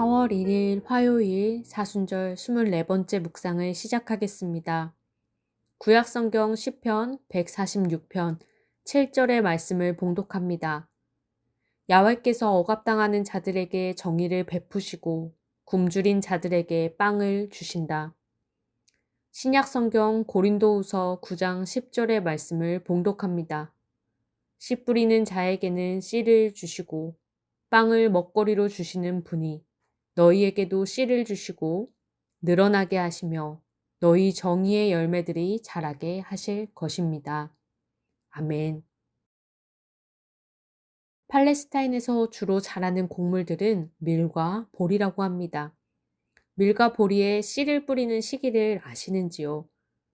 4월 1일 화요일 사순절 24번째 묵상을 시작하겠습니다. 구약성경 시편 146편 7절의 말씀을 봉독합니다. 야훼께서 억압당하는 자들에게 정의를 베푸시고 굶주린 자들에게 빵을 주신다. 신약성경 고린도후서 9장 10절의 말씀을 봉독합니다. 씨 뿌리는 자에게는 씨를 주시고 빵을 먹거리로 주시는 분이 너희에게도 씨를 주시고 늘어나게 하시며 너희 정의의 열매들이 자라게 하실 것입니다. 아멘. 팔레스타인에서 주로 자라는 곡물들은 밀과 보리라고 합니다. 밀과 보리에 씨를 뿌리는 시기를 아시는지요?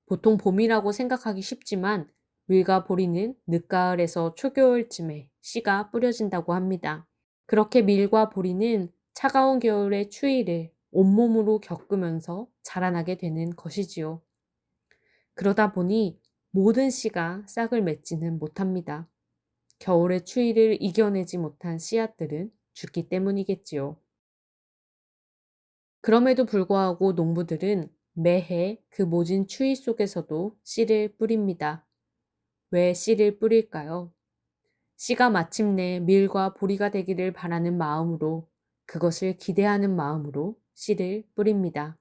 보통 봄이라고 생각하기 쉽지만 밀과 보리는 늦가을에서 초겨울쯤에 씨가 뿌려진다고 합니다. 그렇게 밀과 보리는 차가운 겨울의 추위를 온몸으로 겪으면서 자라나게 되는 것이지요. 그러다 보니 모든 씨가 싹을 맺지는 못합니다. 겨울의 추위를 이겨내지 못한 씨앗들은 죽기 때문이겠지요. 그럼에도 불구하고 농부들은 매해 그 모진 추위 속에서도 씨를 뿌립니다. 왜 씨를 뿌릴까요? 씨가 마침내 밀과 보리가 되기를 바라는 마음으로, 그것을 기대하는 마음으로 씨를 뿌립니다.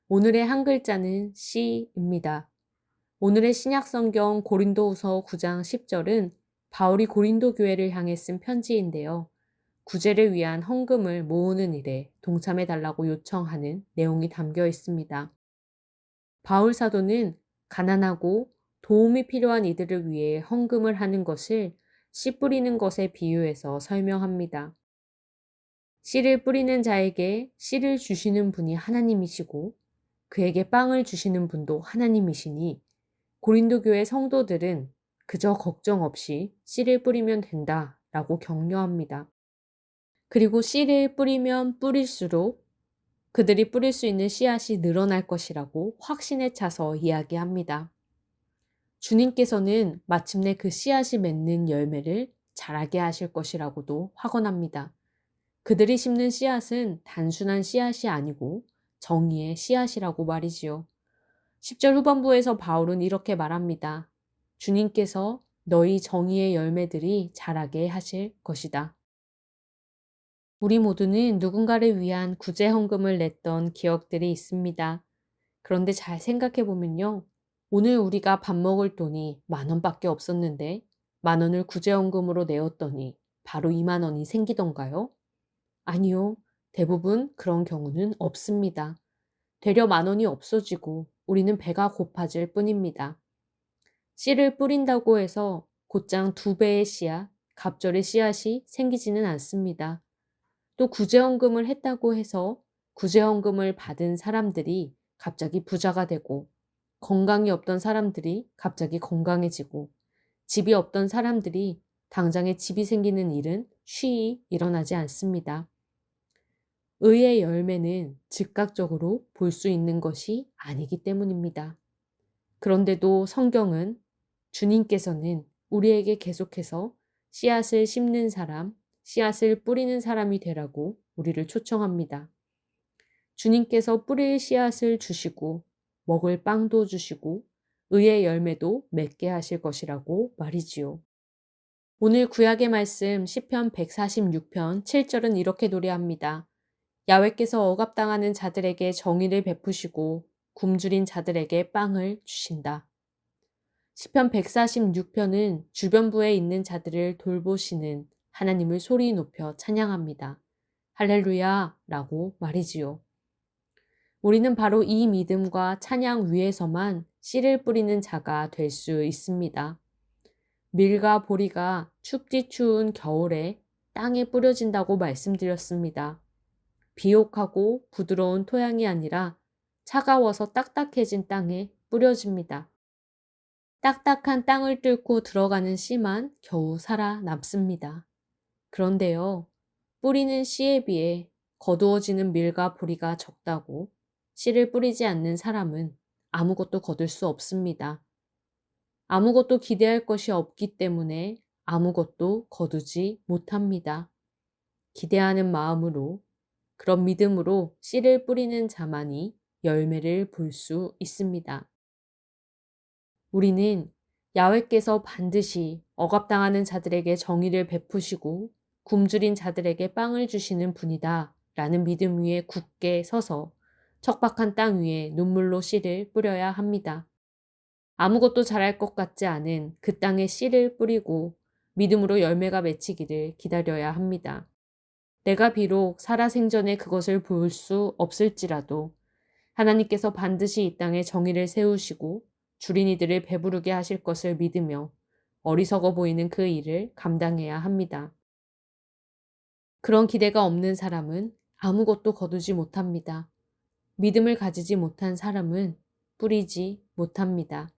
오늘의 한 글자는 씨입니다. 오늘의 신약성경 고린도후서 9장 10절은 바울이 고린도 교회를 향해 쓴 편지인데요. 구제를 위한 헌금을 모으는 일에 동참해 달라고 요청하는 내용이 담겨 있습니다. 바울 사도는 가난하고 도움이 필요한 이들을 위해 헌금을 하는 것을 씨 뿌리는 것에 비유해서 설명합니다. 씨를 뿌리는 자에게 씨를 주시는 분이 하나님이시고 그에게 빵을 주시는 분도 하나님이시니 고린도 교회 성도들은 그저 걱정 없이 씨를 뿌리면 된다라고 격려합니다. 그리고 씨를 뿌리면 뿌릴수록 그들이 뿌릴 수 있는 씨앗이 늘어날 것이라고 확신에 차서 이야기합니다. 주님께서는 마침내 그 씨앗이 맺는 열매를 자라게 하실 것이라고도 확언합니다. 그들이 심는 씨앗은 단순한 씨앗이 아니고 정의의 씨앗이라고 말이지요. 10절 후반부에서 바울은 이렇게 말합니다. 주님께서 너희 정의의 열매들이 자라게 하실 것이다. 우리 모두는 누군가를 위한 구제 헌금을 냈던 기억들이 있습니다. 그런데 잘 생각해 보면요. 오늘 우리가 밥 먹을 돈이 10,000원밖에 없었는데 10,000원을 구제 헌금으로 내었더니 바로 20,000원이 생기던가요? 아니요. 대부분 그런 경우는 없습니다. 되려 10,000원이 없어지고 우리는 배가 고파질 뿐입니다. 씨를 뿌린다고 해서 곧장 2배의 씨앗, 갑절의 씨앗이 생기지는 않습니다. 또 구제헌금을 했다고 해서 구제헌금을 받은 사람들이 갑자기 부자가 되고 건강이 없던 사람들이 갑자기 건강해지고 집이 없던 사람들이 당장에 집이 생기는 일은 쉬이 일어나지 않습니다. 의의 열매는 즉각적으로 볼 수 있는 것이 아니기 때문입니다. 그런데도 성경은 주님께서는 우리에게 계속해서 씨앗을 심는 사람, 씨앗을 뿌리는 사람이 되라고 우리를 초청합니다. 주님께서 뿌릴 씨앗을 주시고 먹을 빵도 주시고 의의 열매도 맺게 하실 것이라고 말이지요. 오늘 구약의 말씀 시편 146편 7절은 이렇게 노래합니다. 야훼께서 억압당하는 자들에게 정의를 베푸시고 굶주린 자들에게 빵을 주신다. 시편 146편은 주변부에 있는 자들을 돌보시는 하나님을 소리 높여 찬양합니다. 할렐루야 라고 말이지요. 우리는 바로 이 믿음과 찬양 위에서만 씨를 뿌리는 자가 될 수 있습니다. 밀과 보리가 춥디 추운 겨울에 땅에 뿌려진다고 말씀드렸습니다. 비옥하고 부드러운 토양이 아니라 차가워서 딱딱해진 땅에 뿌려집니다. 딱딱한 땅을 뚫고 들어가는 씨만 겨우 살아남습니다. 그런데요, 뿌리는 씨에 비해 거두어지는 밀과 보리가 적다고 씨를 뿌리지 않는 사람은 아무것도 거둘 수 없습니다. 아무것도 기대할 것이 없기 때문에 아무것도 거두지 못합니다. 기대하는 마음으로 그런 믿음으로 씨를 뿌리는 자만이 열매를 볼 수 있습니다. 우리는 야훼께서 반드시 억압당하는 자들에게 정의를 베푸시고 굶주린 자들에게 빵을 주시는 분이다 라는 믿음 위에 굳게 서서 척박한 땅 위에 눈물로 씨를 뿌려야 합니다. 아무것도 자랄 것 같지 않은 그 땅에 씨를 뿌리고 믿음으로 열매가 맺히기를 기다려야 합니다. 내가 비록 살아생전에 그것을 볼 수 없을지라도 하나님께서 반드시 이 땅에 정의를 세우시고 줄인 이들을 배부르게 하실 것을 믿으며 어리석어 보이는 그 일을 감당해야 합니다. 그런 기대가 없는 사람은 아무것도 거두지 못합니다. 믿음을 가지지 못한 사람은 뿌리지 못합니다.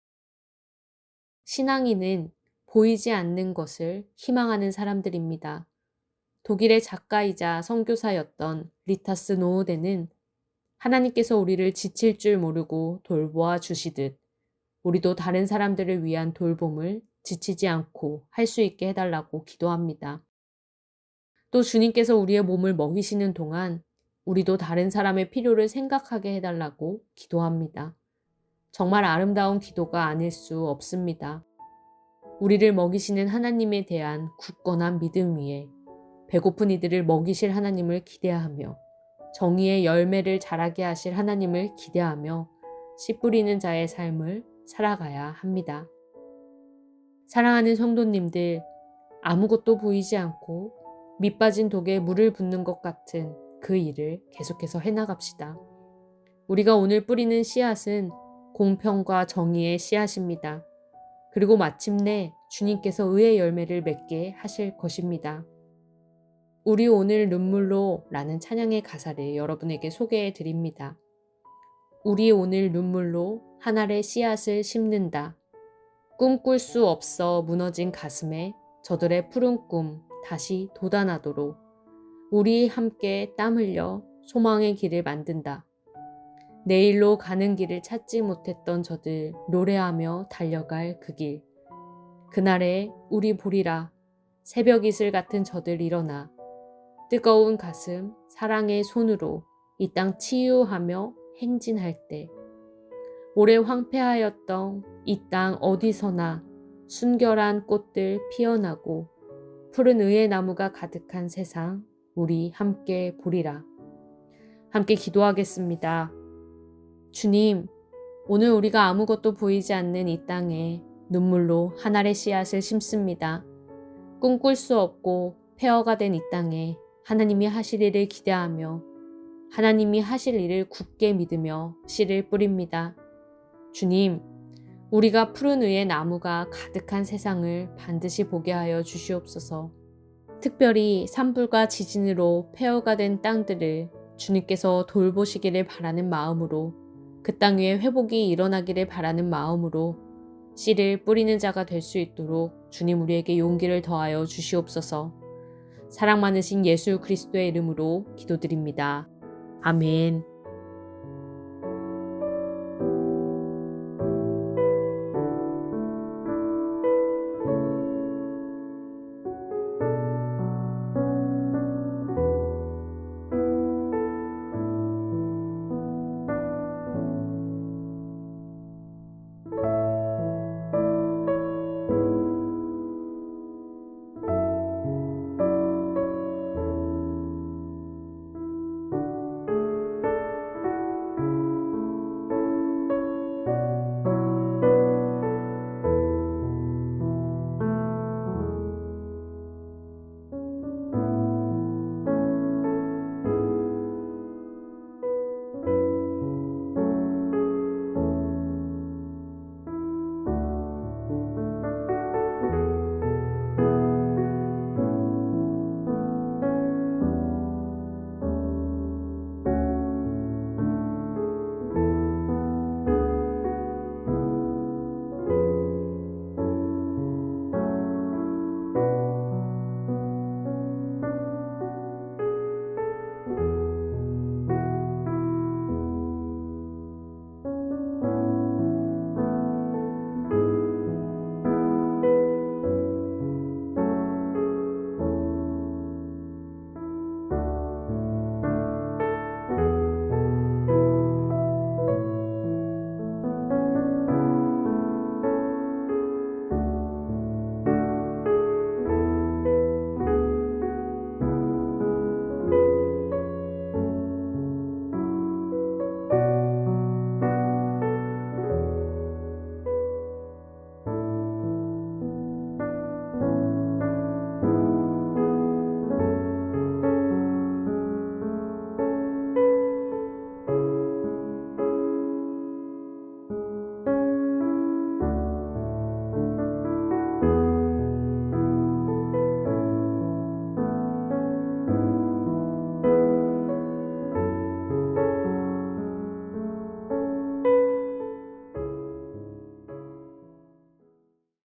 신앙인은 보이지 않는 것을 희망하는 사람들입니다. 독일의 작가이자 선교사였던 리타스 노우데는 하나님께서 우리를 지칠 줄 모르고 돌보아 주시듯 우리도 다른 사람들을 위한 돌봄을 지치지 않고 할 수 있게 해달라고 기도합니다. 또 주님께서 우리의 몸을 먹이시는 동안 우리도 다른 사람의 필요를 생각하게 해달라고 기도합니다. 정말 아름다운 기도가 아닐 수 없습니다. 우리를 먹이시는 하나님에 대한 굳건한 믿음 위에 배고픈 이들을 먹이실 하나님을 기대하며 정의의 열매를 자라게 하실 하나님을 기대하며 씨 뿌리는 자의 삶을 살아가야 합니다. 사랑하는 성도님들, 아무것도 보이지 않고 밑 빠진 독에 물을 붓는 것 같은 그 일을 계속해서 해나갑시다. 우리가 오늘 뿌리는 씨앗은 공평과 정의의 씨앗입니다. 그리고 마침내 주님께서 의의 열매를 맺게 하실 것입니다. 우리 오늘 눈물로 라는 찬양의 가사를 여러분에게 소개해 드립니다. 우리 오늘 눈물로 한 알의 씨앗을 심는다. 꿈꿀 수 없어 무너진 가슴에 저들의 푸른 꿈 다시 돋아나도록 우리 함께 땀 흘려 소망의 길을 만든다. 내일로 가는 길을 찾지 못했던 저들 노래하며 달려갈 그 길. 그날에 우리 보리라 새벽 이슬 같은 저들 일어나 뜨거운 가슴 사랑의 손으로 이 땅 치유하며 행진할 때 오래 황폐하였던 이 땅 어디서나 순결한 꽃들 피어나고 푸른 의의 나무가 가득한 세상 우리 함께 보리라. 함께 기도하겠습니다. 주님, 오늘 우리가 아무것도 보이지 않는 이 땅에 눈물로 한 알의 씨앗을 심습니다. 꿈꿀 수 없고 폐허가 된 이 땅에 하나님이 하실 일을 기대하며 하나님이 하실 일을 굳게 믿으며 씨를 뿌립니다. 주님, 우리가 푸른 의의 나무가 가득한 세상을 반드시 보게 하여 주시옵소서. 특별히 산불과 지진으로 폐허가 된 땅들을 주님께서 돌보시기를 바라는 마음으로 그 땅 위에 회복이 일어나기를 바라는 마음으로 씨를 뿌리는 자가 될 수 있도록 주님 우리에게 용기를 더하여 주시옵소서. 사랑 많으신 예수 그리스도의 이름으로 기도드립니다. 아멘.